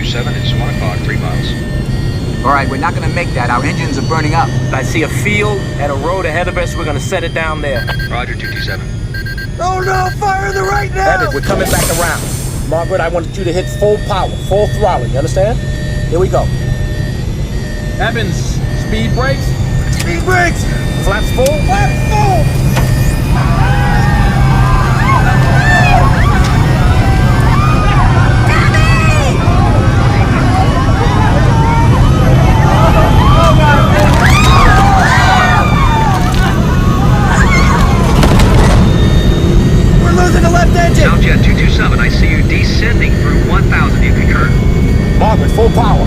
227, it's 1 o'clock, 3 miles. All right, we're not gonna make that. Our engines are burning up. I see a field and a road ahead of us. We're gonna set it down there. Roger, 227. Oh no, fire in the right now! Hebat, we're coming back around. Margaret, I wanted you to hit full power, full throttle, you understand? Here we go. Evans, speed brakes. Speed brakes! Flaps full. Flaps full! We're losing the left engine! Southjet 227, I see you descending through 1,000. You concur? Margaret, full power.